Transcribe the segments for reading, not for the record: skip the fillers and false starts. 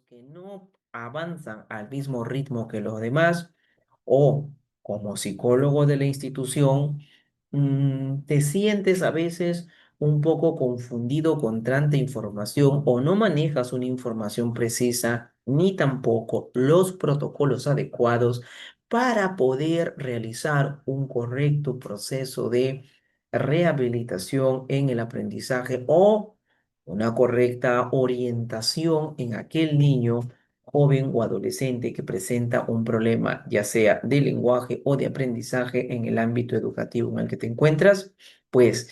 que no avanzan al mismo ritmo que los demás o como psicólogo de la institución, te sientes a veces un poco confundido con tanta información o no manejas una información precisa ni tampoco los protocolos adecuados para poder realizar un correcto proceso de rehabilitación en el aprendizaje o una correcta orientación en aquel niño, joven o adolescente que presenta un problema, ya sea de lenguaje o de aprendizaje en el ámbito educativo en el que te encuentras, pues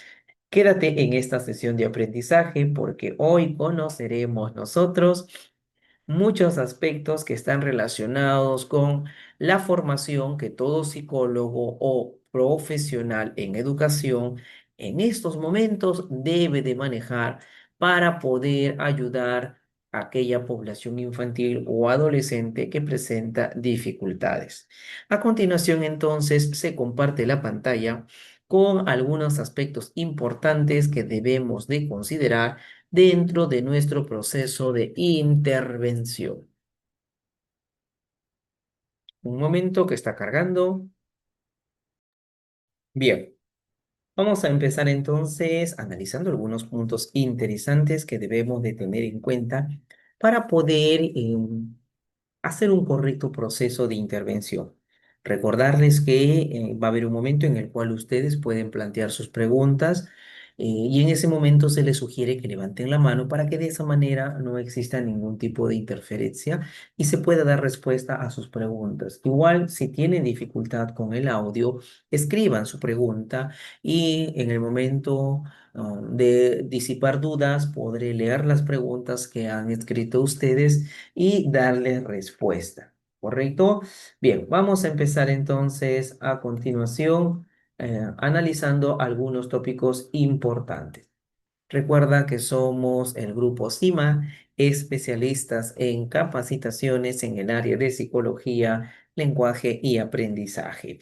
quédate en esta sesión de aprendizaje porque hoy conoceremos nosotros muchos aspectos que están relacionados con la formación que todo psicólogo o profesional en educación en estos momentos debe de manejar para poder ayudar a aquella población infantil o adolescente que presenta dificultades. A continuación, entonces, se comparte la pantalla con algunos aspectos importantes que debemos de considerar dentro de nuestro proceso de intervención. Un momento que está cargando. Bien, vamos a empezar entonces analizando algunos puntos interesantes que debemos de tener en cuenta para poder hacer un correcto proceso de intervención. Recordarles que va a haber un momento en el cual ustedes pueden plantear sus preguntas y en ese momento se les sugiere que levanten la mano para que de esa manera no exista ningún tipo de interferencia y se pueda dar respuesta a sus preguntas. Igual, si tienen dificultad con el audio, escriban su pregunta y en el momento de disipar dudas podré leer las preguntas que han escrito ustedes y darle respuesta. ¿Correcto? Bien, vamos a empezar entonces a continuación analizando algunos tópicos importantes. Recuerda que somos el grupo CIMA, especialistas en capacitaciones en el área de psicología, lenguaje y aprendizaje.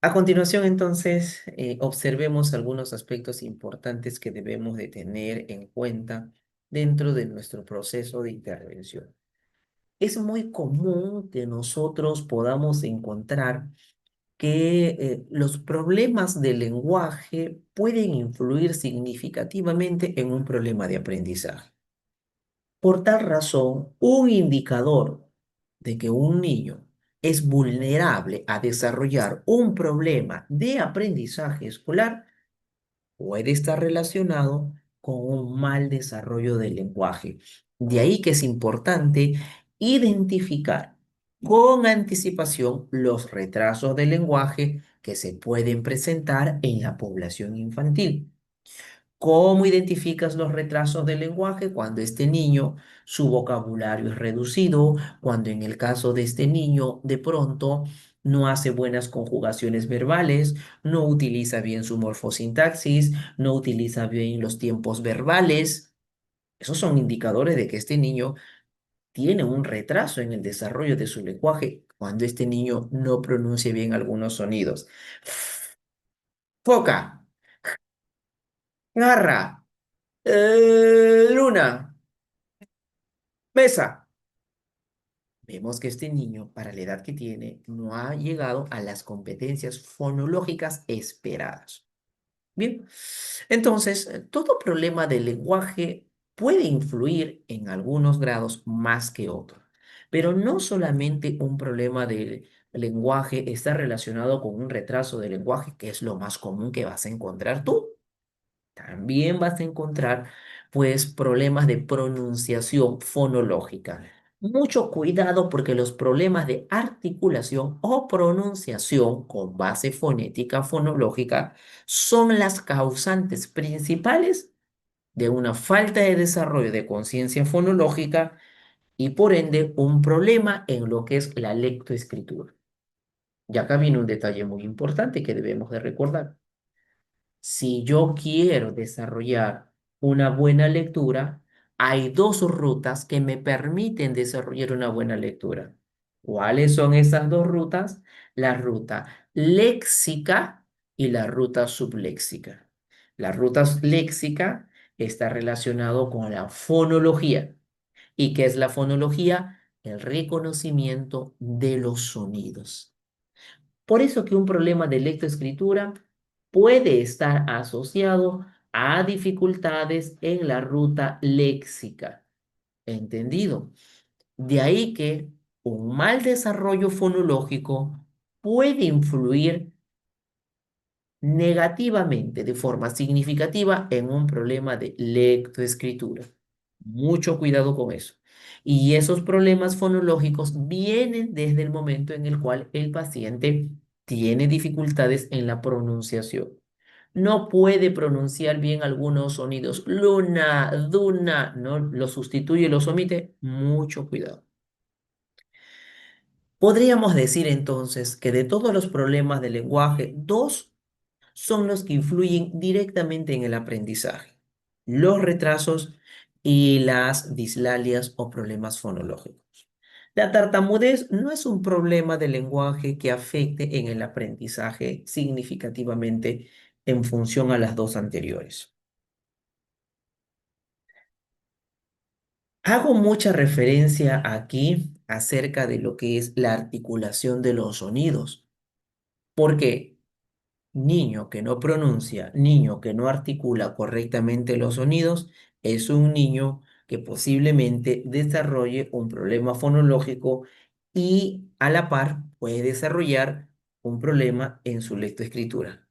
A continuación, entonces, observemos algunos aspectos importantes que debemos de tener en cuenta dentro de nuestro proceso de intervención. Es muy común que nosotros podamos encontrar que los problemas del lenguaje pueden influir significativamente en un problema de aprendizaje. Por tal razón, un indicador de que un niño es vulnerable a desarrollar un problema de aprendizaje escolar puede estar relacionado con un mal desarrollo del lenguaje. De ahí que es importante identificar con anticipación los retrasos del lenguaje que se pueden presentar en la población infantil. ¿Cómo identificas los retrasos del lenguaje? Cuando este niño, su vocabulario es reducido, cuando en el caso de este niño, de pronto no hace buenas conjugaciones verbales, no utiliza bien su morfosintaxis, no utiliza bien los tiempos verbales. Esos son indicadores de que este niño tiene un retraso en el desarrollo de su lenguaje, cuando este niño no pronuncia bien algunos sonidos. Foca, garra, luna. Mesa. Vemos que este niño, para la edad que tiene, no ha llegado a las competencias fonológicas esperadas. Bien, entonces, todo problema del lenguaje puede influir en algunos grados más que otros, pero no solamente un problema del lenguaje está relacionado con un retraso del lenguaje, que es lo más común que vas a encontrar tú. También vas a encontrar, pues, problemas de pronunciación fonológica. Mucho cuidado porque los problemas de articulación o pronunciación con base fonética fonológica son las causantes principales de una falta de desarrollo de conciencia fonológica y por ende un problema en lo que es la lectoescritura. Y acá viene un detalle muy importante que debemos de recordar. Si yo quiero desarrollar una buena lectura, hay dos rutas que me permiten desarrollar una buena lectura. ¿Cuáles son esas dos rutas? La ruta léxica y la ruta subléxica. La ruta léxica está relacionado con la fonología ¿Y qué es la fonología? El reconocimiento de los sonidos. Por eso que un problema de lectoescritura puede estar asociado a dificultades en la ruta léxica. ¿Entendido? De ahí que un mal desarrollo fonológico puede influir negativamente, de forma significativa, en un problema de lectoescritura. Mucho cuidado con eso. Y esos problemas fonológicos vienen desde el momento en el cual el paciente tiene dificultades en la pronunciación. No puede pronunciar bien algunos sonidos. Luna, duna, no los sustituye, los omite. Mucho cuidado. Podríamos decir entonces que de todos los problemas del lenguaje, dos son los que influyen directamente en el aprendizaje: los retrasos y las dislalias o problemas fonológicos. La tartamudez no es un problema del lenguaje que afecte en el aprendizaje significativamente en función a las dos anteriores. Hago mucha referencia aquí acerca de lo que es la articulación de los sonidos, porque niño que no pronuncia, niño que no articula correctamente los sonidos, es un niño que posiblemente desarrolle un problema fonológico y a la par puede desarrollar un problema en su lectoescritura,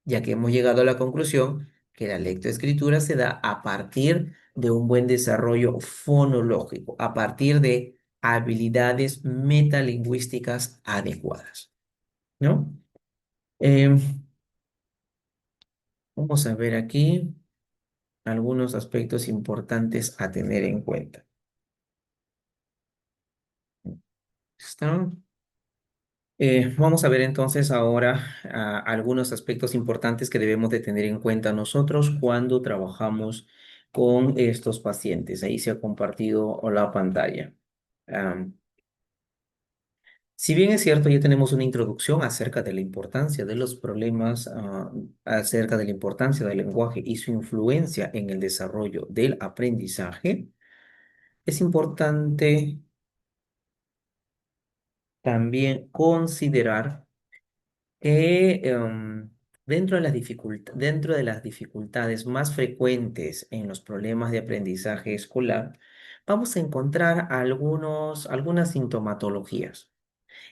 ya que hemos llegado a la conclusión que la lectoescritura se da a partir de un buen desarrollo fonológico, a partir de habilidades metalingüísticas adecuadas, ¿no? Em, Vamos a ver aquí algunos aspectos importantes a tener en cuenta. ¿Están? Vamos a ver entonces ahora algunos aspectos importantes que debemos de tener en cuenta nosotros cuando trabajamos con estos pacientes. Ahí se ha compartido la pantalla. Am, si bien es cierto, ya tenemos una introducción acerca de la importancia de los problemas, acerca de la importancia del lenguaje y su influencia en el desarrollo del aprendizaje. Es importante también considerar que dentro de las dificultades más frecuentes en los problemas de aprendizaje escolar, vamos a encontrar algunas sintomatologías.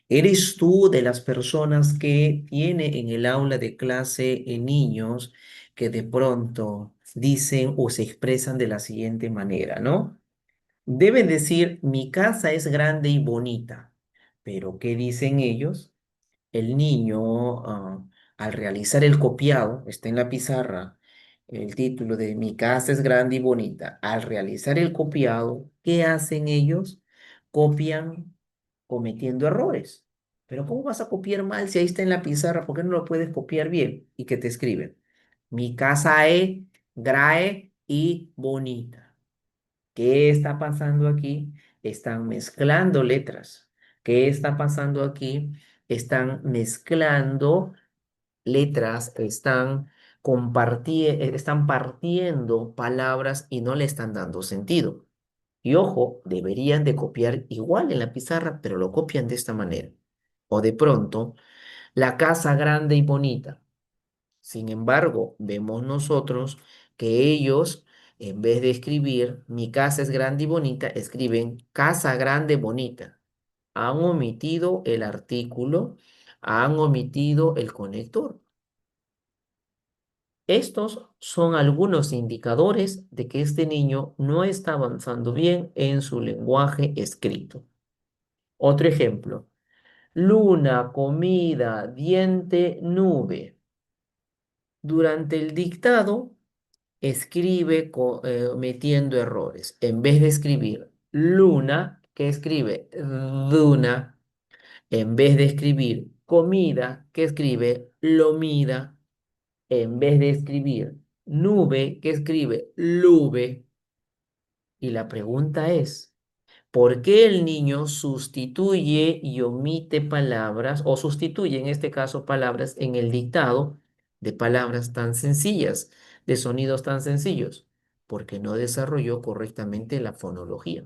¿Eres tú de las personas que tiene en el aula de clase niños que de pronto dicen o se expresan de la siguiente manera, ¿no? Deben decir: mi casa es grande y bonita. Pero ¿qué dicen ellos? El niño, al realizar el copiado, está en la pizarra el título de mi casa es grande y bonita. Al realizar el copiado, ¿qué hacen ellos? Copian cometiendo errores. Pero ¿cómo vas a copiar mal si ahí está en la pizarra? ¿Por qué no lo puedes copiar bien? ¿Y que te escriben? Mi casa es grae y bonita. ¿Qué está pasando aquí? Están mezclando letras. ¿Qué está pasando aquí? Están mezclando letras, están partiendo palabras y no le están dando sentido. Y ojo, deberían de copiar igual en la pizarra, pero lo copian de esta manera. O de pronto, la casa grande y bonita. Sin embargo, vemos nosotros que ellos, en vez de escribir mi casa es grande y bonita, escriben casa grande bonita. Han omitido el artículo, han omitido el conector. Estos son algunos indicadores de que este niño no está avanzando bien en su lenguaje escrito. Otro ejemplo: luna, comida, diente, nube. Durante el dictado escribe metiendo errores. En vez de escribir luna, que escribe duna. En vez de escribir comida, que escribe lomida. En vez de escribir nube, que escribe lube. Y la pregunta es: ¿por qué el niño sustituye y omite palabras, o sustituye en este caso palabras en el dictado de palabras tan sencillas, de sonidos tan sencillos? Porque no desarrolló correctamente la fonología.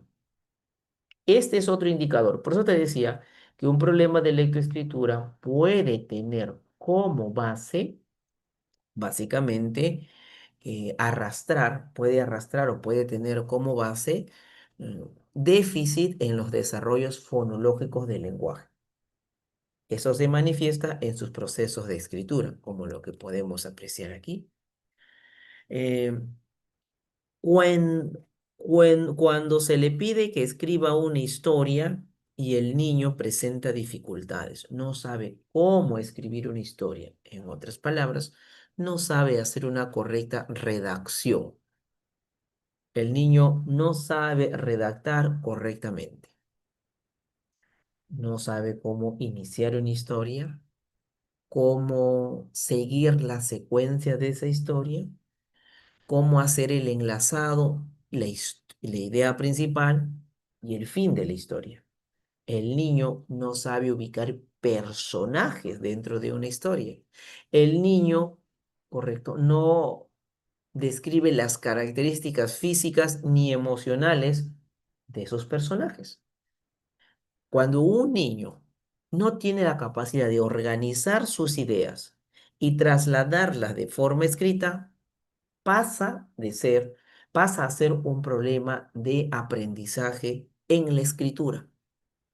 Este es otro indicador. Por eso te decía que un problema de lectoescritura puede tener como base, básicamente, puede arrastrar o puede tener como base mm, déficit en los desarrollos fonológicos del lenguaje. Eso se manifiesta en sus procesos de escritura, como lo que podemos apreciar aquí. Eh, cuando se le pide que escriba una historia y el niño presenta dificultades, no sabe cómo escribir una historia, en otras palabras, no sabe hacer una correcta redacción. El niño no sabe redactar correctamente, no sabe cómo iniciar una historia, cómo seguir la secuencia de esa historia, cómo hacer el enlazado, la idea principal y el fin de la historia. El niño no sabe ubicar personajes dentro de una historia. El niño, correcto, no describe las características físicas ni emocionales de esos personajes. Cuando un niño no tiene la capacidad de organizar sus ideas y trasladarlas de forma escrita, pasa de ser, pasa a ser un problema de aprendizaje en la escritura,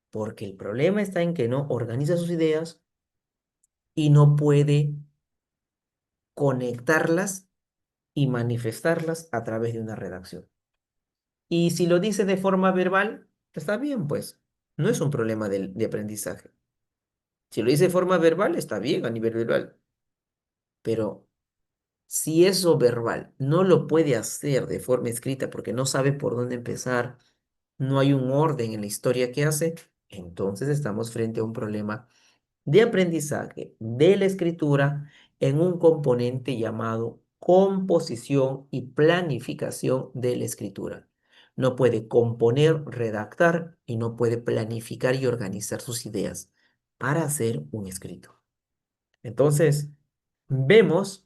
porque el problema está en que no organiza sus ideas y no puede conectarlas y manifestarlas a través de una redacción. Y si lo dice de forma verbal, está bien, pues, no es un problema de aprendizaje. Si lo dice de forma verbal, está bien a nivel verbal, pero si eso verbal no lo puede hacer de forma escrita porque no sabe por dónde empezar, no hay un orden en la historia que hace, entonces estamos frente a un problema de aprendizaje de la escritura en un componente llamado composición y planificación de la escritura. No puede componer, redactar y no puede planificar y organizar sus ideas para hacer un escrito. Entonces, vemos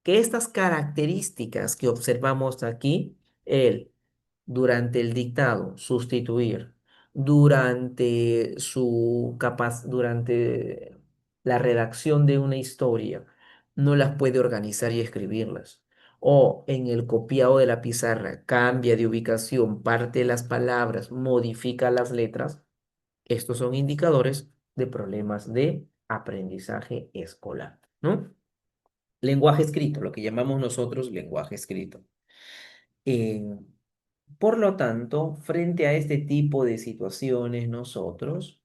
que estas características que observamos aquí, el durante el dictado, sustituir, durante la redacción de una historia, no las puede organizar y escribirlas. O en el copiado de la pizarra, cambia de ubicación, parte las palabras, modifica las letras. Estos son indicadores de problemas de aprendizaje escolar, ¿no? Lenguaje escrito, lo que llamamos nosotros lenguaje escrito. Eh, por lo tanto, frente a este tipo de situaciones, nosotros,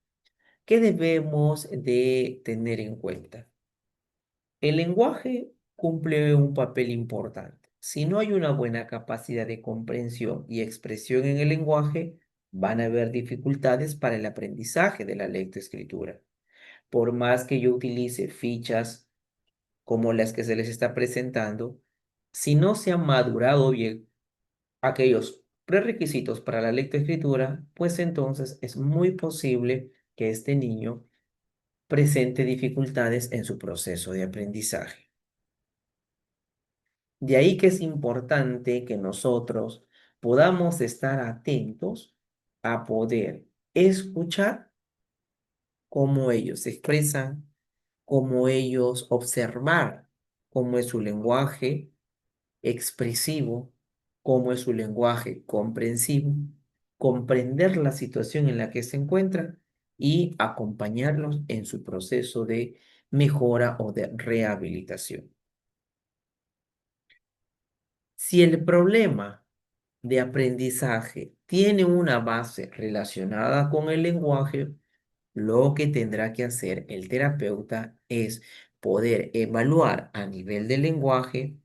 ¿qué debemos de tener en cuenta? El lenguaje cumple un papel importante. Si no hay una buena capacidad de comprensión y expresión en el lenguaje, van a haber dificultades para el aprendizaje de la lectoescritura. Por más que yo utilice fichas como las que se les está presentando, si no se han madurado bien aquellos prerequisitos para la lectoescritura, pues entonces es muy posible que este niño presente dificultades en su proceso de aprendizaje. De ahí que es importante que nosotros podamos estar atentos a poder escuchar cómo ellos se expresan, cómo ellos observar cómo es su lenguaje expresivo, cómo es su lenguaje comprensivo, comprender la situación en la que se encuentran y acompañarlos en su proceso de mejora o de rehabilitación. Si el problema de aprendizaje tiene una base relacionada con el lenguaje, lo que tendrá que hacer el terapeuta es poder evaluar a nivel del lenguaje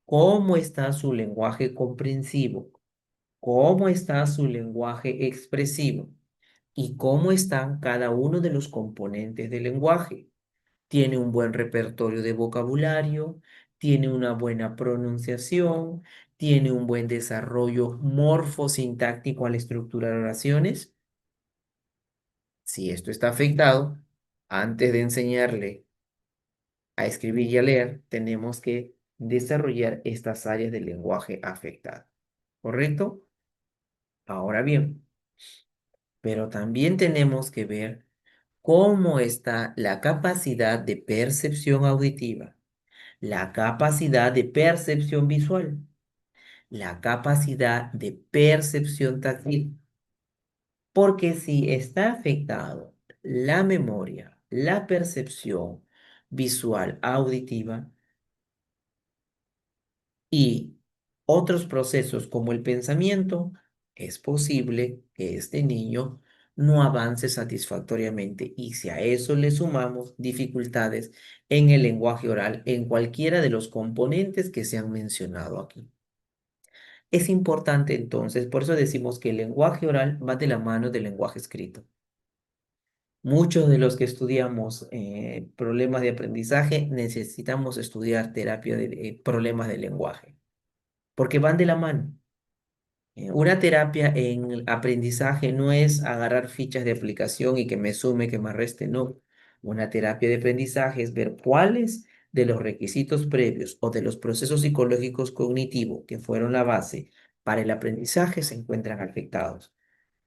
cómo está su lenguaje comprensivo, cómo está su lenguaje expresivo y cómo están cada uno de los componentes del lenguaje. Tiene un buen repertorio de vocabulario, tiene una buena pronunciación, tiene un buen desarrollo morfosintáctico al estructurar oraciones. Si esto está afectado, antes de enseñarle a escribir y a leer, tenemos que desarrollar estas áreas del lenguaje afectado. ¿Correcto? Ahora bien, pero también tenemos que ver cómo está la capacidad de percepción auditiva, la capacidad de percepción visual, la capacidad de percepción táctil, porque si está afectado la memoria, la percepción visual auditiva y otros procesos como el pensamiento, es posible que este niño no avance satisfactoriamente y si a eso le sumamos dificultades en el lenguaje oral en cualquiera de los componentes que se han mencionado aquí. Es importante entonces, por eso decimos que el lenguaje oral va de la mano del lenguaje escrito. Muchos de los que estudiamos problemas de aprendizaje necesitamos estudiar terapia de problemas de lenguaje, porque van de la mano. Una terapia en el aprendizaje no es agarrar fichas de aplicación y que me sume, que me reste, no. Una terapia de aprendizaje es ver cuáles de los requisitos previos o de los procesos psicológicos cognitivos que fueron la base para el aprendizaje se encuentran afectados.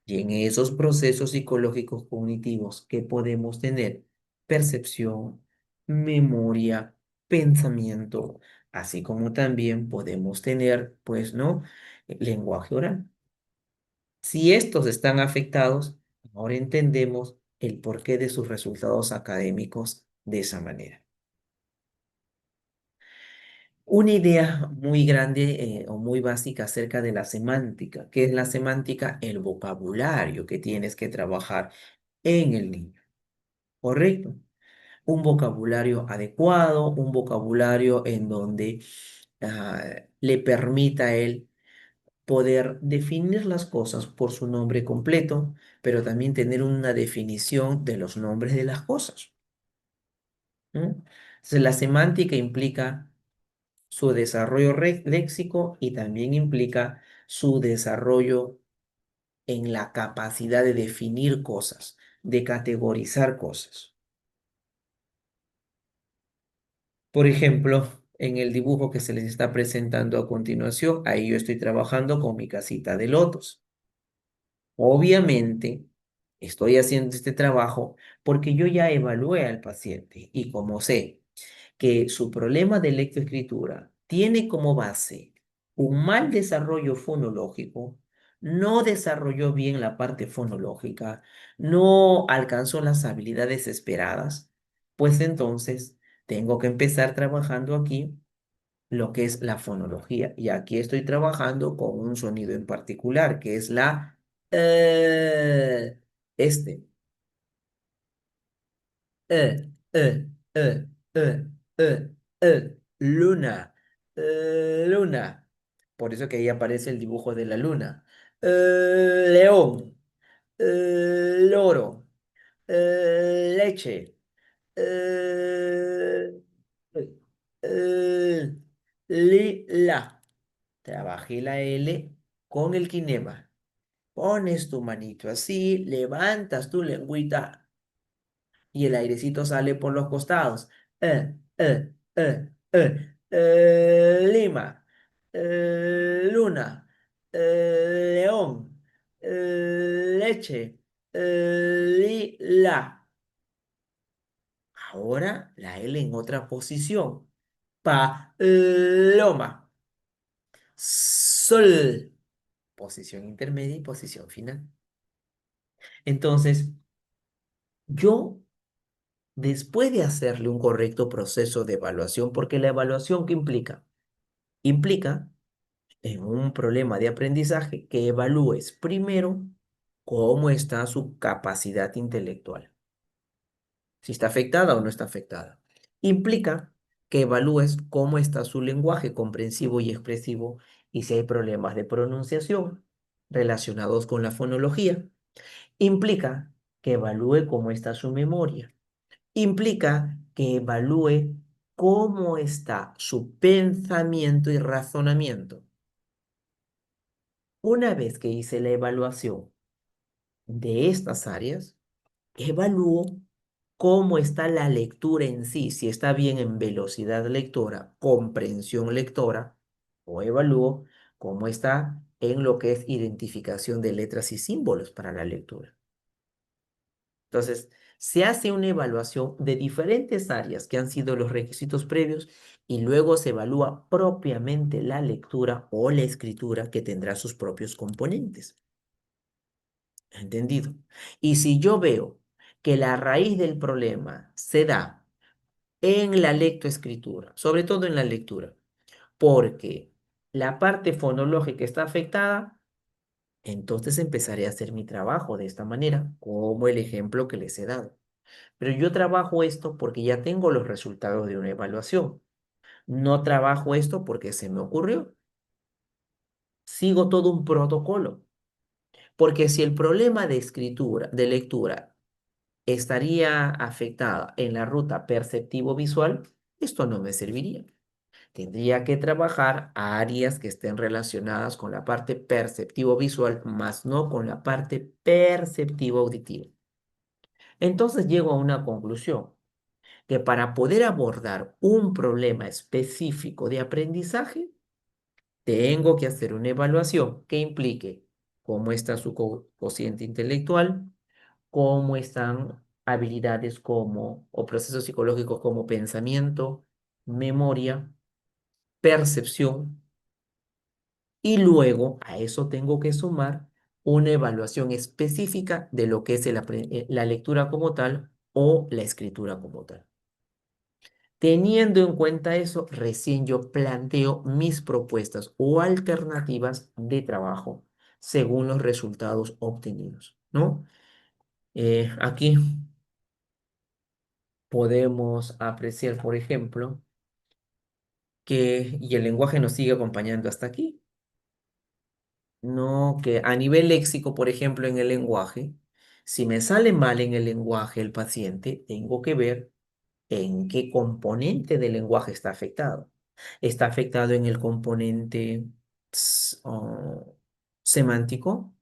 Y en esos procesos psicológicos cognitivos que podemos tener percepción, memoria, pensamiento, así como también podemos tener, pues, ¿no? Lenguaje oral. Si estos están afectados, ahora entendemos el porqué de sus resultados académicos de esa manera. Una idea muy grande o muy básica acerca de la semántica. ¿Qué es la semántica? El vocabulario que tienes que trabajar en el niño. ¿Correcto? Un vocabulario adecuado, un vocabulario en donde le permita a él poder definir las cosas por su nombre completo, pero también tener una definición de los nombres de las cosas. ¿No? Entonces, la semántica implica su desarrollo léxico y también implica su desarrollo en la capacidad de definir cosas, de categorizar cosas. Por ejemplo, en el dibujo que se les está presentando a continuación, ahí yo estoy trabajando con mi casita de lotos. Obviamente, estoy haciendo este trabajo porque yo ya evalué al paciente y como sé que su problema de lectoescritura tiene como base un mal desarrollo fonológico, no desarrolló bien la parte fonológica, no alcanzó las habilidades esperadas, pues entonces tengo que empezar trabajando aquí lo que es la fonología. Y aquí estoy trabajando con un sonido en particular, que es la este. Eh, eh, eh, luna, luna. Por eso que ahí aparece el dibujo de la luna. León, loro, leche. eh, eh, Lila. Trabajé la L con el kinema. Pones tu manito así, levantas tu lengüita y el airecito sale por los costados. Lima, luna, león, leche, lila. Ahora la L en otra posición. Paloma, sol, posición intermedia y posición final. Entonces, yo, después de hacerle un correcto proceso de evaluación, porque la evaluación, ¿qué implica? Implica, en un problema de aprendizaje, que evalúes primero cómo está su capacidad intelectual, si está afectada o no está afectada. Implica que evalúes cómo está su lenguaje comprensivo y expresivo y si hay problemas de pronunciación relacionados con la fonología. Implica que evalúe cómo está su memoria. Implica que evalúe cómo está su pensamiento y razonamiento. Una vez que hice la evaluación de estas áreas, evalúo cómo está la lectura en sí, si está bien en velocidad lectora, comprensión lectora, o evalúo cómo está en lo que es identificación de letras y símbolos para la lectura. Entonces, se hace una evaluación de diferentes áreas que han sido los requisitos previos y luego se evalúa propiamente la lectura o la escritura que tendrá sus propios componentes. ¿Entendido? Y si yo veo que la raíz del problema se da en la lectoescritura, sobre todo en la lectura, porque la parte fonológica está afectada, entonces empezaré a hacer mi trabajo de esta manera, como el ejemplo que les he dado. Pero yo trabajo esto porque ya tengo los resultados de una evaluación. No trabajo esto porque se me ocurrió. Sigo todo un protocolo. Porque si el problema de escritura, de lectura, estaría afectada en la ruta perceptivo-visual, esto no me serviría. Tendría que trabajar a áreas que estén relacionadas con la parte perceptivo-visual, más no con la parte perceptivo-auditiva. Entonces llego a una conclusión, que para poder abordar un problema específico de aprendizaje, tengo que hacer una evaluación que implique cómo está su cociente intelectual, cómo están habilidades como, o procesos psicológicos como pensamiento, memoria, percepción, y luego a eso tengo que sumar una evaluación específica de lo que es la lectura como tal o la escritura como tal. Teniendo en cuenta eso, recién yo planteo mis propuestas o alternativas de trabajo según los resultados obtenidos, ¿no? Aquí podemos apreciar, por ejemplo, y el lenguaje nos sigue acompañando hasta aquí, ¿no? Que a nivel léxico, por ejemplo, en el lenguaje, si me sale mal en el lenguaje el paciente, tengo que ver en qué componente del lenguaje está afectado. Está afectado en el componente semántico,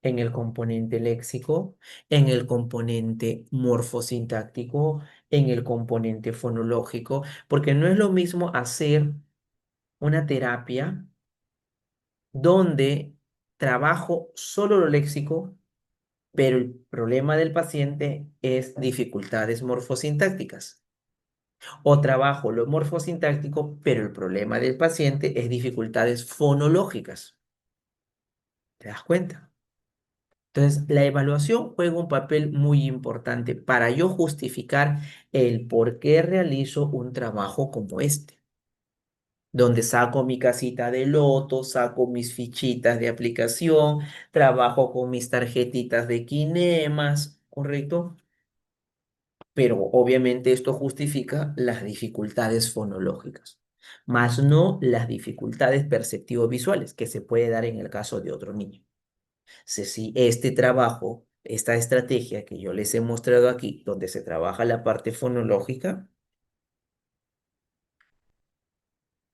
en el componente léxico, en el componente morfosintáctico, en el componente fonológico, porque no es lo mismo hacer una terapia donde trabajo solo lo léxico, pero el problema del paciente es dificultades morfosintácticas. O trabajo lo morfosintáctico, pero el problema del paciente es dificultades fonológicas. ¿Te das cuenta? Entonces, la evaluación juega un papel muy importante para yo justificar el por qué realizo un trabajo como este, donde saco mi casita de loto, saco mis fichitas de aplicación, trabajo con mis tarjetitas de kinemas, ¿correcto? Pero obviamente esto justifica las dificultades fonológicas, más no las dificultades perceptivo-visuales que se puede dar en el caso de otro niño. Si este trabajo, esta estrategia que yo les he mostrado aquí, donde se trabaja la parte fonológica,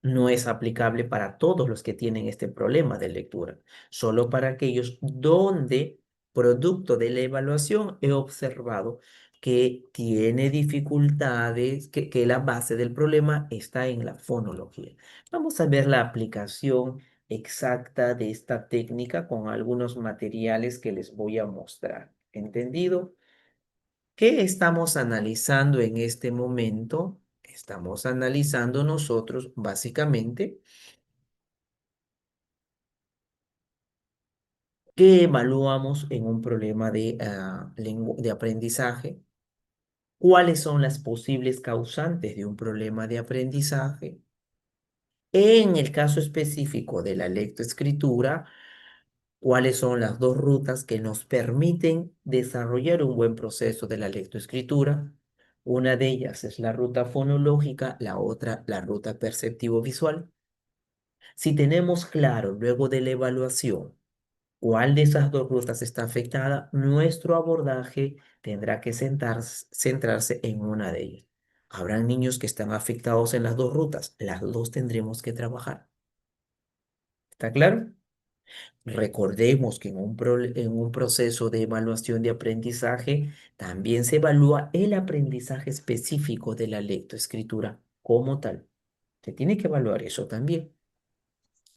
no es aplicable para todos los que tienen este problema de lectura, solo para aquellos donde, producto de la evaluación, he observado que tiene dificultades, que la base del problema está en la fonología. Vamos a ver la aplicación exacta de esta técnica con algunos materiales que les voy a mostrar. ¿Entendido? ¿Qué estamos analizando en este momento? Estamos analizando nosotros básicamente qué evaluamos en un problema de aprendizaje, cuáles son las posibles causantes de un problema de aprendizaje. En el caso específico de la lectoescritura, cuáles son las dos rutas que nos permiten desarrollar un buen proceso de la lectoescritura. Una de ellas es la ruta fonológica, la otra la ruta perceptivo-visual. Si tenemos claro luego de la evaluación cuál de esas dos rutas está afectada, nuestro abordaje tendrá que centrarse en una de ellas. Habrán niños que están afectados en las dos rutas, las dos tendremos que trabajar. ¿Está claro? Recordemos que en un proceso de evaluación de aprendizaje también se evalúa el aprendizaje específico de la lectoescritura como tal. Se tiene que evaluar eso también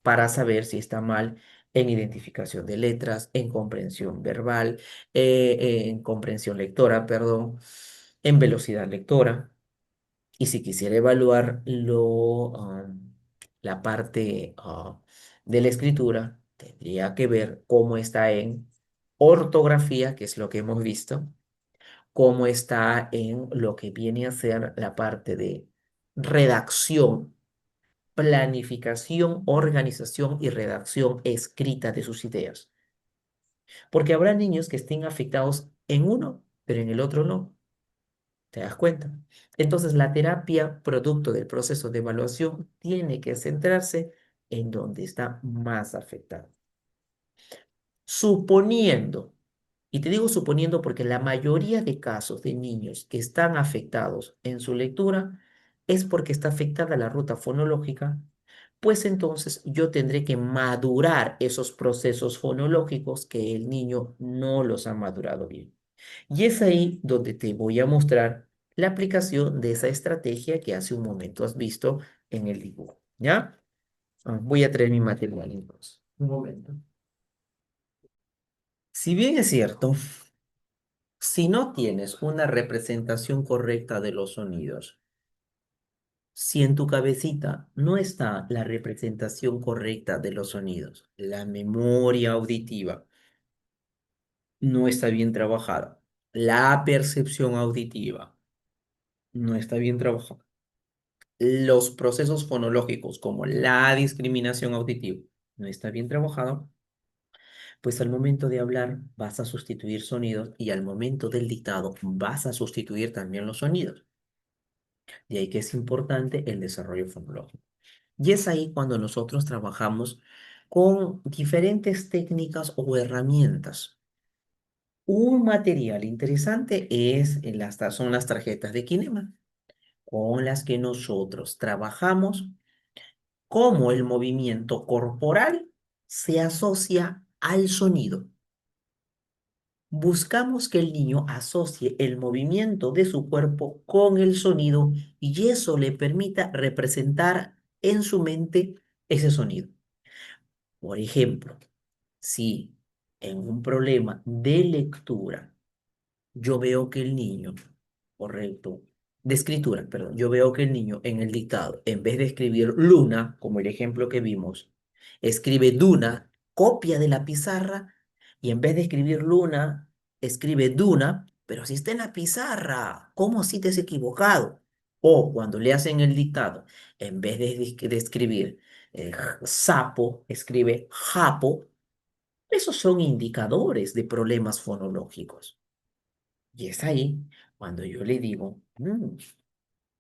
para saber si está mal en identificación de letras, en comprensión verbal, en comprensión lectora, perdón, en velocidad lectora. Y si quisiera evaluar la parte de la escritura, tendría que ver cómo está en ortografía, que es lo que hemos visto, cómo está en lo que viene a ser la parte de redacción, planificación, organización y redacción escrita de sus ideas. Porque habrá niños que estén afectados en uno, pero en el otro no. ¿Te das cuenta? Entonces, la terapia, producto del proceso de evaluación, tiene que centrarse en donde está más afectado. Suponiendo, y te digo suponiendo porque la mayoría de casos de niños que están afectados en su lectura es porque está afectada la ruta fonológica, pues entonces yo tendré que madurar esos procesos fonológicos que el niño no los ha madurado bien. Y es ahí donde te voy a mostrar la aplicación de esa estrategia que hace un momento has visto en el dibujo. ¿Ya? Voy a traer mi material entonces. Un momento. Si bien es cierto, si no tienes una representación correcta de los sonidos, si en tu cabecita no está la representación correcta de los sonidos, la memoria auditiva no está bien trabajada, la percepción auditiva no está bien trabajada, los procesos fonológicos como la discriminación auditiva no está bien trabajado, pues al momento de hablar vas a sustituir sonidos y al momento del dictado vas a sustituir también los sonidos. De ahí que es importante el desarrollo fonológico. Y es ahí cuando nosotros trabajamos con diferentes técnicas o herramientas. Un material interesante son las tarjetas de Kinema, con las que nosotros trabajamos cómo el movimiento corporal se asocia al sonido. Buscamos que el niño asocie el movimiento de su cuerpo con el sonido y eso le permita representar en su mente ese sonido. Por ejemplo, si en un problema de lectura yo veo que el niño, correcto, de escritura, perdón, yo veo que el niño en el dictado, en vez de escribir luna, como el ejemplo que vimos, escribe duna, copia de la pizarra, y en vez de escribir luna, escribe duna, pero si está en la pizarra, ¿cómo si te has equivocado? O cuando le hacen el dictado, en vez de escribir sapo, escribe japo, esos son indicadores de problemas fonológicos. Y es ahí cuando yo le digo,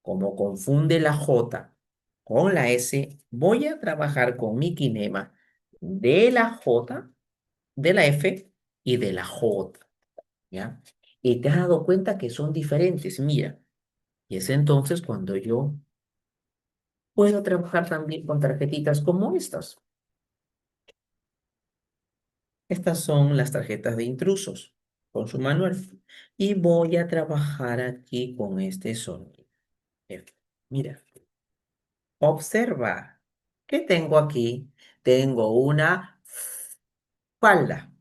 como confunde la J con la S, voy a trabajar con mi kinema de la J, de la F y de la J, ¿ya? Y te has dado cuenta que son diferentes, mira. Y es entonces cuando yo puedo trabajar también con tarjetitas como estas. Estas son las tarjetas de intrusos con su manual. Y voy a trabajar aquí con este sonido. F. Mira. Observa, ¿qué tengo aquí? Tengo una falda,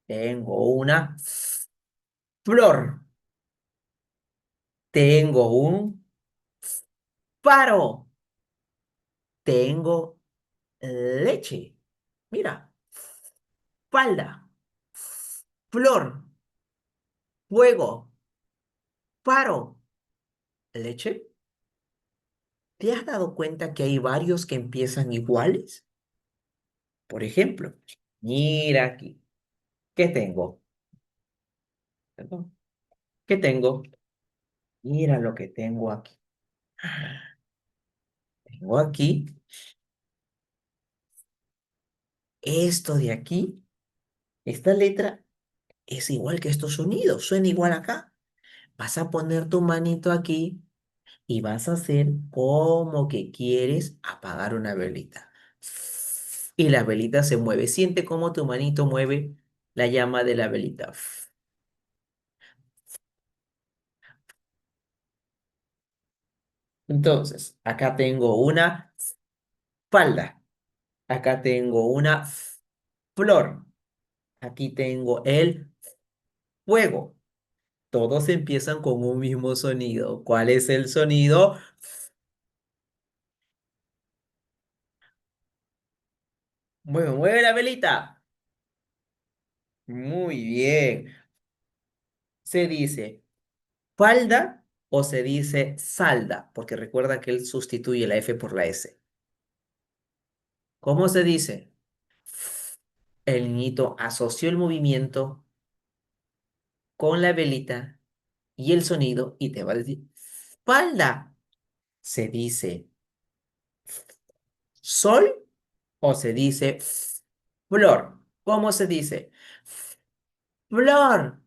tengo una flor, tengo un faro, tengo leche. Mira, falda, flor, fuego, faro, leche. ¿Te has dado cuenta que hay varios que empiezan iguales? Por ejemplo, mira aquí, ¿qué tengo? Perdón, ¿qué tengo? Mira lo que tengo aquí. Tengo aquí esto de aquí, esta letra es igual que estos sonidos, suena igual acá. Vas a poner tu manito aquí y vas a hacer como que quieres apagar una velita. Y la velita se mueve. Siente cómo tu manito mueve la llama de la velita. Entonces, acá tengo una falda. Acá tengo una flor. Aquí tengo el fuego. Todos empiezan con un mismo sonido. ¿Cuál es el sonido? Bueno, mueve la velita. Muy bien. Se dice falda o se dice salda, porque recuerda que él sustituye la F por la S. ¿Cómo se dice? El niñito asoció el movimiento con la velita y el sonido y te va a decir falda. ¿Se dice sol o se dice flor? ¿Cómo se dice? Flor.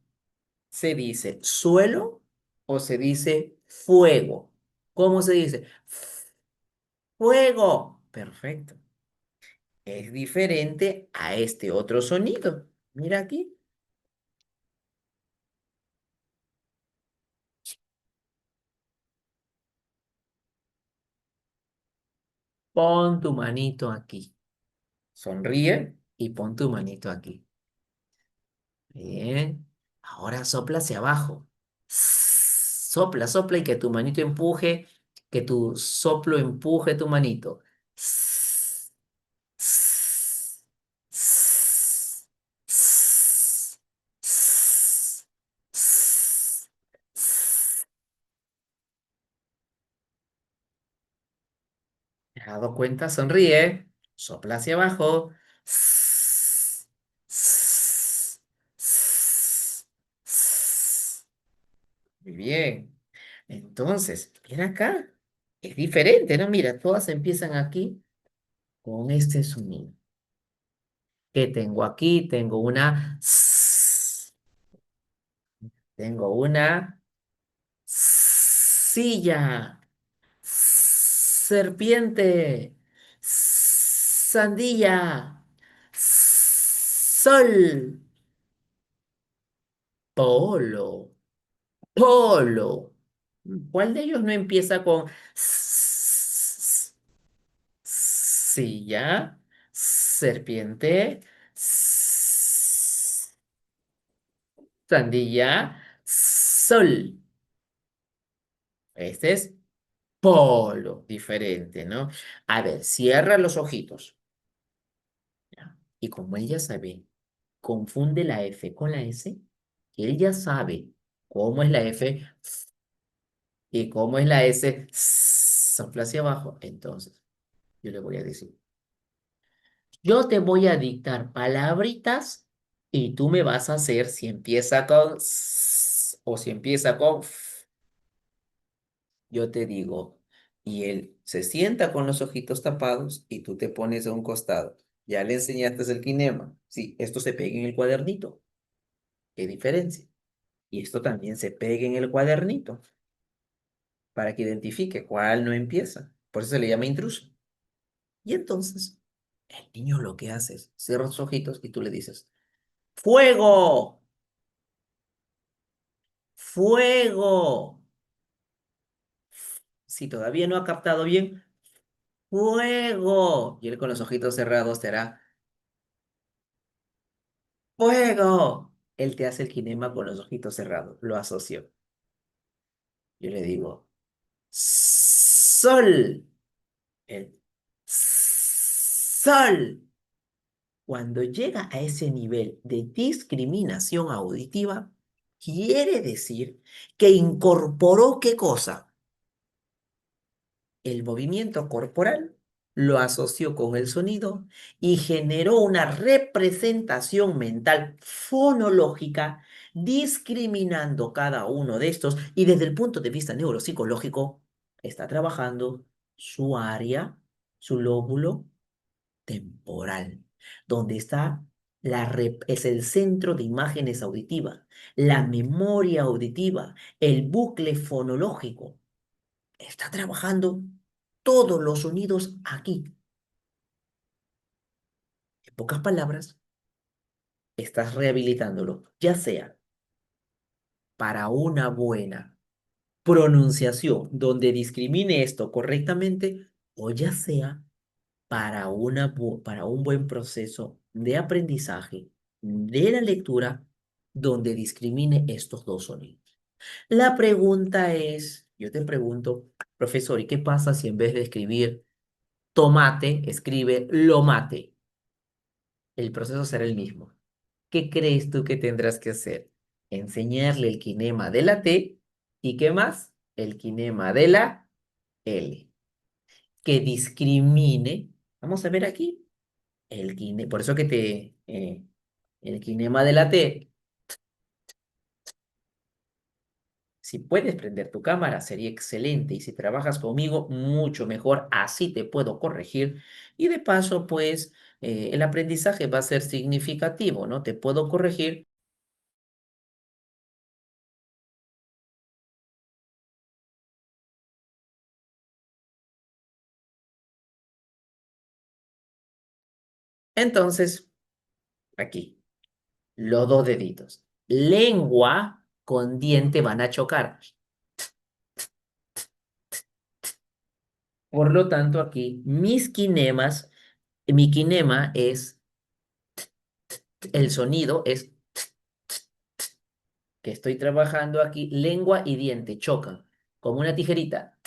¿Se dice suelo o se dice fuego? ¿Cómo se dice? Fuego. Perfecto. Es diferente a este otro sonido. Mira aquí. Pon tu manito aquí. Sonríe y pon tu manito aquí. Bien. Ahora sopla hacia abajo. Sopla, sopla y que tu manito empuje, que tu soplo empuje tu manito. ¿Te has dado cuenta? Sonríe. Sopla hacia abajo. Muy bien. Entonces, mira acá. Es diferente, ¿no? Mira, todas empiezan aquí con este sonido. ¿Qué tengo aquí? Tengo una tengo una silla, serpiente, sandía, sol, polo, polo. ¿Cuál de ellos no empieza con silla, serpiente, sandía, sol? Este es polo, diferente, ¿no? A ver, cierra los ojitos. ¿Ya? Y como él ya sabe, confunde la F con la S, él ya sabe cómo es la F y cómo es la S, sopla hacia abajo. Entonces, yo le voy a decir, yo te voy a dictar palabritas y tú me vas a hacer si empieza con o si empieza con yo te digo, y él se sienta con los ojitos tapados y tú te pones a un costado. Ya le enseñaste el kinema. Sí, esto se pega en el cuadernito. ¿Qué diferencia? Y esto también se pega en el cuadernito para que identifique cuál no empieza. Por eso se le llama intruso. Y entonces, el niño lo que hace es cierra los ojitos y tú le dices, ¡fuego! ¡Fuego! Si todavía no ha captado bien, ¡fuego! Y él con los ojitos cerrados te hará ¡fuego! Él te hace el kinema con los ojitos cerrados. Lo asoció. Yo le digo, sol. Él, sol. Cuando llega a ese nivel de discriminación auditiva, quiere decir que incorporó ¿qué cosa? El movimiento corporal, lo asoció con el sonido y generó una representación mental fonológica discriminando cada uno de estos y desde el punto de vista neuropsicológico está trabajando su área, su lóbulo temporal, donde está es el centro de imágenes auditivas, la memoria auditiva, el bucle fonológico. Está trabajando todos los sonidos aquí. En pocas palabras, estás rehabilitándolo, ya sea para una buena pronunciación donde discrimine esto correctamente o ya sea para un buen proceso de aprendizaje de la lectura donde discrimine estos dos sonidos. La pregunta es, yo te pregunto, profesor, ¿y qué pasa si en vez de escribir tomate, escribe lo mate? El proceso será el mismo. ¿Qué crees tú que tendrás que hacer? Enseñarle el kinema de la T y ¿qué más? El kinema de la L. Que discrimine. Vamos a ver aquí. Por eso que el kinema de la T, si puedes prender tu cámara, sería excelente. Y si trabajas conmigo, mucho mejor. Así te puedo corregir. Y de paso, pues, el aprendizaje va a ser significativo, ¿no? Te puedo corregir. Entonces, aquí, los dos deditos. Lengua con diente van a chocar. Por lo tanto, aquí, mi kinema es, el sonido es que estoy trabajando aquí, lengua y diente chocan, como una tijerita.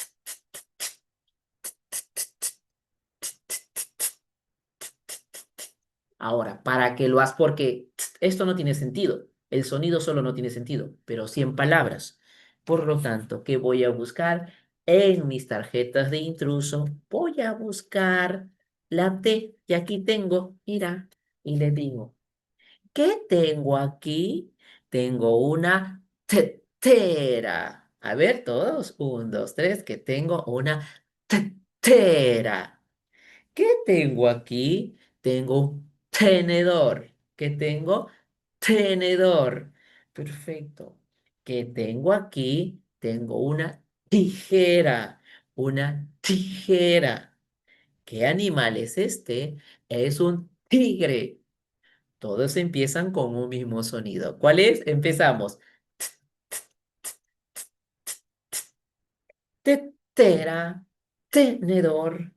Ahora, ¿para qué lo haces? Porque esto no tiene sentido. El sonido solo no tiene sentido, pero sí en palabras. Por lo tanto, ¿qué voy a buscar? En mis tarjetas de intruso, voy a buscar la T, y aquí tengo, mira, y le digo, ¿qué tengo aquí? Tengo una tetera. A ver, todos, un, dos, tres, que tengo una tetera. ¿Qué tengo aquí? Tengo un tenedor. ¿Qué tengo? Tenedor. Perfecto. ¿Qué tengo aquí? Tengo una tijera. Una tijera. ¿Qué animal es este? Es un tigre. Todos empiezan con un mismo sonido. ¿Cuál es? Empezamos. Tetera, tenedor,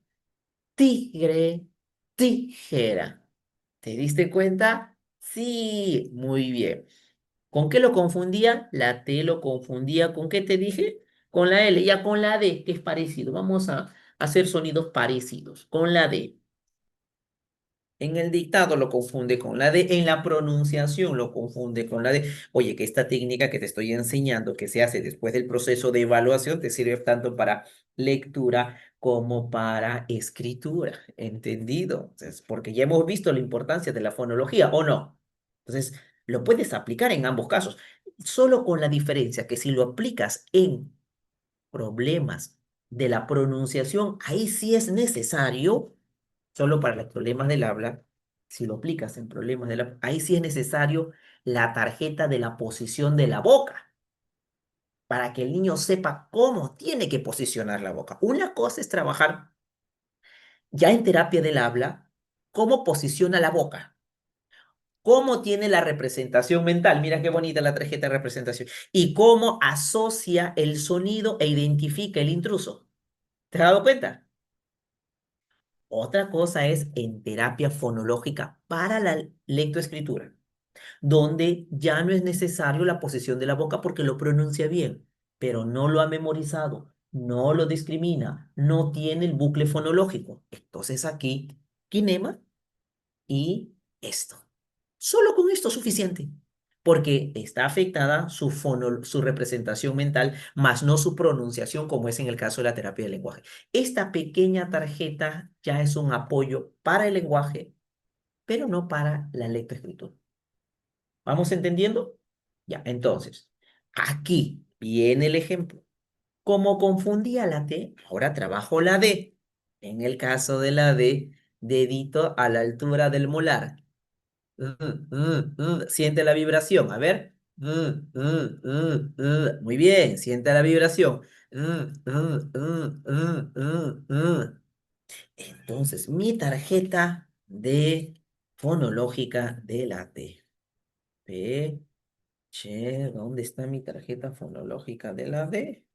tigre, tijera. ¿Te diste cuenta? Sí, muy bien. ¿Con qué lo confundía? La T lo confundía. ¿Con qué te dije? Con la L, ya con la D, que es parecido. Vamos a hacer sonidos parecidos. Con la D. En el dictado lo confunde con la D, en la pronunciación lo confunde con la D. Oye, que esta técnica que te estoy enseñando, que se hace después del proceso de evaluación, te sirve tanto para lectura como para escritura. ¿Entendido? Entonces, porque ya hemos visto la importancia de la fonología, ¿o no? Entonces, lo puedes aplicar en ambos casos, solo con la diferencia que si lo aplicas en problemas de la pronunciación, ahí sí es necesario, solo para los problemas del habla, si lo aplicas en problemas del habla, ahí sí es necesario la tarjeta de la posición de la boca, para que el niño sepa cómo tiene que posicionar la boca. Una cosa es trabajar ya en terapia del habla, cómo posiciona la boca. Cómo tiene la representación mental, mira qué bonita la tarjeta de representación, y cómo asocia el sonido e identifica el intruso. ¿Te has dado cuenta? Otra cosa es en terapia fonológica para la lectoescritura, donde ya no es necesario la posición de la boca porque lo pronuncia bien, pero no lo ha memorizado, no lo discrimina, no tiene el bucle fonológico. Entonces aquí, kinema y esto. Solo con esto es suficiente, porque está afectada su representación mental, más no su pronunciación, como es en el caso de la terapia del lenguaje. Esta pequeña tarjeta ya es un apoyo para el lenguaje, pero no para la lectoescritura. ¿Vamos entendiendo? Ya, entonces, aquí viene el ejemplo. Como confundía la T, ahora trabajo la D. En el caso de la D, dedito a la altura del molar. Siente la vibración, a ver. Muy bien, siente la vibración. Entonces, mi tarjeta de fonológica de la D. Che, ¿dónde está mi tarjeta fonológica de la D?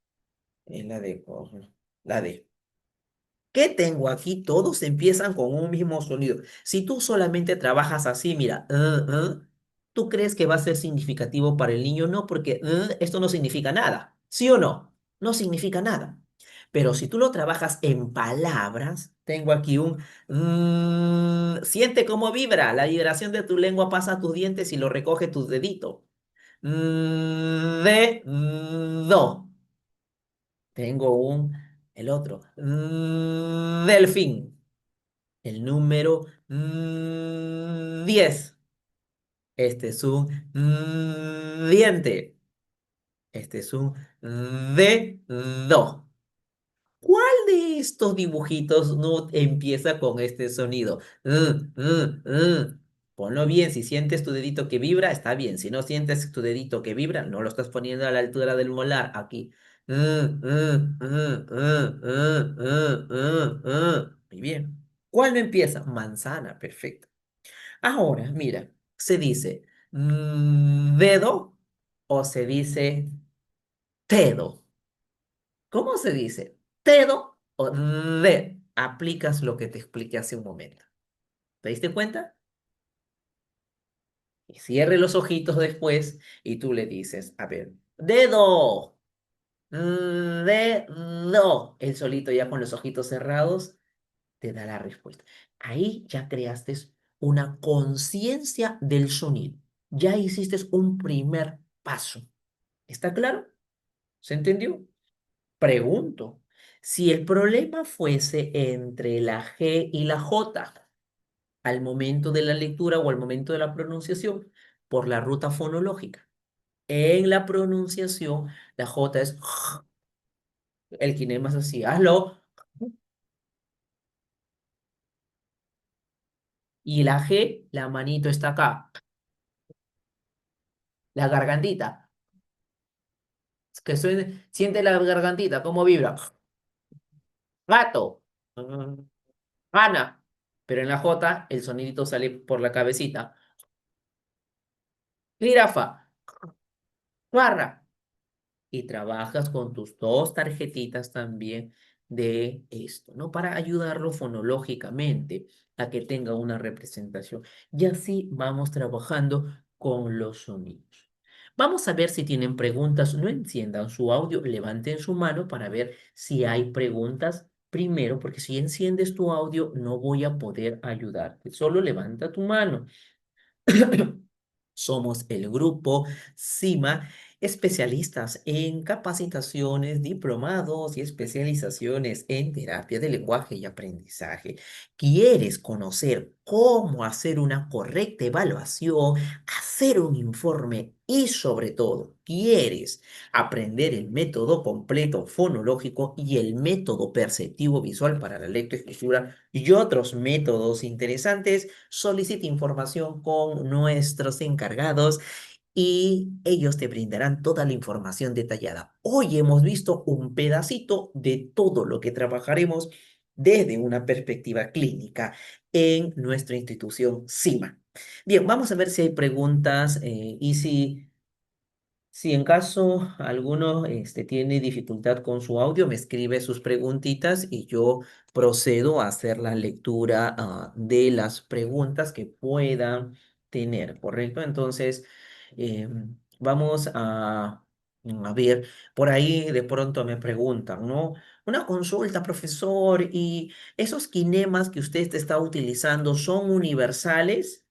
Es la D, la D. ¿Qué tengo aquí? Todos empiezan con un mismo sonido. Si tú solamente trabajas así, mira, ¿tú crees que va a ser significativo para el niño? No, porque esto no significa nada. ¿Sí o no? No significa nada. Pero si tú lo trabajas en palabras, tengo aquí un siente cómo vibra. La vibración de tu lengua pasa a tus dientes y lo recoge tus deditos. Do. Tengo el otro. Delfín. El número 10. Este es un diente. Este es un dedo. ¿Cuál de estos dibujitos no empieza con este sonido? Ponlo bien, si sientes tu dedito que vibra, está bien. Si no sientes tu dedito que vibra, no lo estás poniendo a la altura del molar, aquí. Muy bien. ¿Cuál no empieza? Manzana, perfecto. Ahora, mira, se dice dedo o se dice tedo. ¿Cómo se dice? ¿Tedo o de? Aplicas lo que te expliqué hace un momento. ¿Te diste cuenta? Y cierre los ojitos después y tú le dices, a ver, dedo, dedo. Él solito ya con los ojitos cerrados te da la respuesta. Ahí ya creaste una conciencia del sonido. Ya hiciste un primer paso. ¿Está claro? ¿Se entendió? Pregunto, si el problema fuese entre la G y la J al momento de la lectura o al momento de la pronunciación, por la ruta fonológica. En la pronunciación, la J es el kinema es así, hazlo, y la G, la manito está acá, la gargantita, que suene, siente la gargantita, cómo vibra. Gato, Ana, pero en la J el sonidito sale por la cabecita. Jirafa, barra. Y trabajas con tus dos tarjetitas también de esto, ¿no? Para ayudarlo fonológicamente a que tenga una representación. Y así vamos trabajando con los sonidos. Vamos a ver si tienen preguntas. No enciendan su audio, levanten su mano para ver si hay preguntas primero, porque si enciendes tu audio no voy a poder ayudarte. Solo levanta tu mano. Somos el grupo CIMA, especialistas en capacitaciones, diplomados y especializaciones en terapia de lenguaje y aprendizaje. ¿Quieres conocer cómo hacer una correcta evaluación, hacer un informe y sobre todo, quieres aprender el método completo fonológico y el método perceptivo visual para la lectoescritura y otros métodos interesantes? Solicita información con nuestros encargados y ellos te brindarán toda la información detallada. Hoy hemos visto un pedacito de todo lo que trabajaremos desde una perspectiva clínica en nuestra institución CIMA. Bien, vamos a ver si hay preguntas y si en caso alguno tiene dificultad con su audio, me escribe sus preguntitas y yo procedo a hacer la lectura de las preguntas que puedan tener, ¿correcto? Entonces, vamos a ver, por ahí de pronto me preguntan, ¿no? Una consulta, profesor, ¿y esos kinemas que usted está utilizando son universales?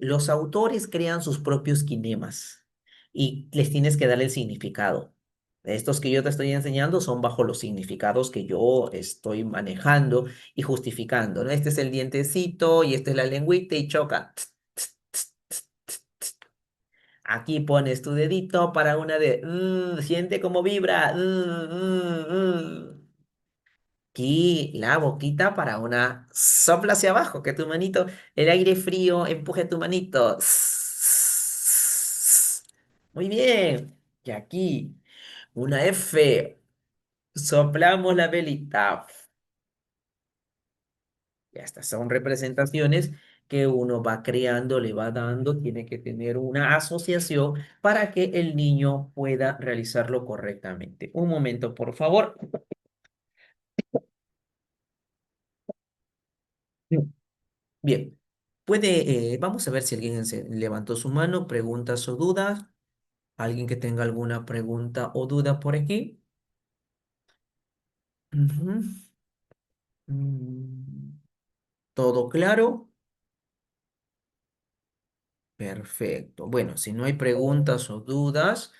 Los autores crean sus propios kinemas y les tienes que darle el significado. Estos que yo te estoy enseñando son bajo los significados que yo estoy manejando y justificando, ¿no? Este es el dientecito y esta es la lengüita y choca. Aquí pones tu dedito para una de, siente cómo vibra. Aquí la boquita para una sopla hacia abajo, que tu manito, el aire frío empuje tu manito. Muy bien. Y aquí una F, soplamos la velita. Ya estas son representaciones que uno va creando, le va dando, tiene que tener una asociación para que el niño pueda realizarlo correctamente. Un momento, por favor. Bien, vamos a ver si alguien levantó su mano, preguntas o dudas. ¿Alguien que tenga alguna pregunta o duda por aquí? Ujú. Mm, ¿Todo claro? Perfecto. Bueno, si no hay preguntas o dudas,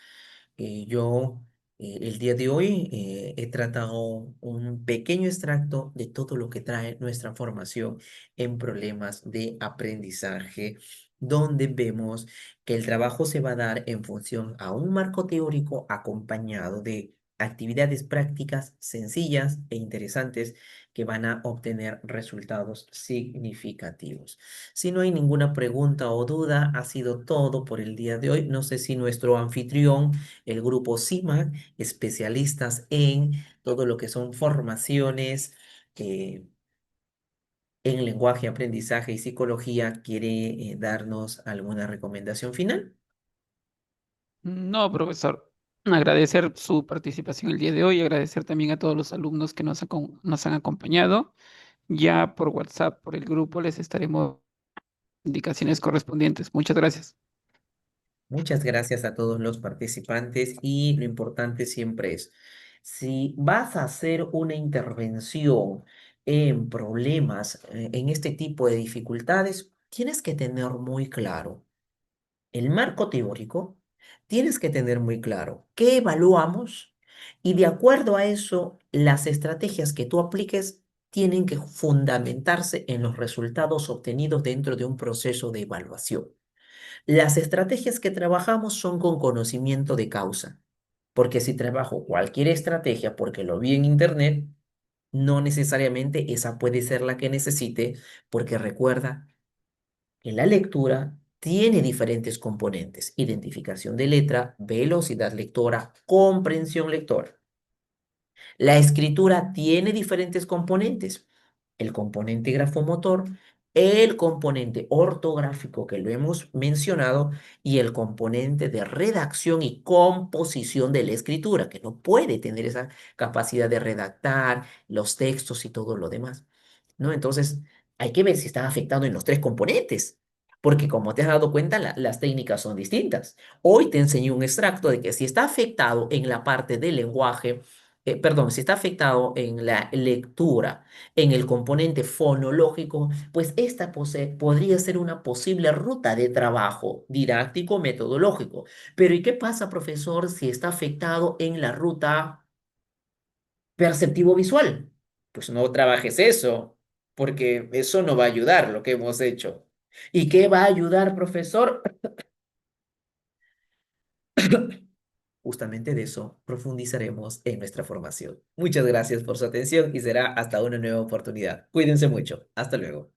yo el día de hoy he tratado un pequeño extracto de todo lo que trae nuestra formación en problemas de aprendizaje, donde vemos que el trabajo se va a dar en función a un marco teórico acompañado de actividades prácticas sencillas e interesantes que van a obtener resultados significativos. Si no hay ninguna pregunta o duda, ha sido todo por el día de hoy. No sé si nuestro anfitrión, el grupo CIMAC, especialistas en todo lo que son formaciones en lenguaje, aprendizaje y psicología, quiere darnos alguna recomendación final. No, profesor. Agradecer su participación el día de hoy, agradecer también a todos los alumnos que nos han acompañado. Ya por WhatsApp, por el grupo, les estaremos indicaciones correspondientes. Muchas gracias. Muchas gracias a todos los participantes y lo importante siempre es, si vas a hacer una intervención en problemas, en este tipo de dificultades, tienes que tener muy claro el marco teórico, tienes que tener muy claro qué evaluamos y de acuerdo a eso, las estrategias que tú apliques tienen que fundamentarse en los resultados obtenidos dentro de un proceso de evaluación. Las estrategias que trabajamos son con conocimiento de causa, porque si trabajo cualquier estrategia porque lo vi en internet, no necesariamente esa puede ser la que necesite, porque recuerda que la lectura tiene diferentes componentes: identificación de letra, velocidad lectora, comprensión lectora. La escritura tiene diferentes componentes: el componente grafomotor, el componente ortográfico que lo hemos mencionado y el componente de redacción y composición de la escritura, que no puede tener esa capacidad de redactar los textos y todo lo demás, ¿no? Entonces, hay que ver si está afectado en los tres componentes, porque como te has dado cuenta, las técnicas son distintas. Hoy te enseñé un extracto de que si está afectado en la parte del lenguaje, perdón, si está afectado en la lectura, en el componente fonológico, pues esta podría ser una posible ruta de trabajo didáctico metodológico. Pero ¿y qué pasa, profesor, si está afectado en la ruta perceptivo visual? Pues no trabajes eso, porque eso no va a ayudar lo que hemos hecho. ¿Y qué va a ayudar, profesor? Justamente de eso profundizaremos en nuestra formación. Muchas gracias por su atención y será hasta una nueva oportunidad. Cuídense mucho. Hasta luego.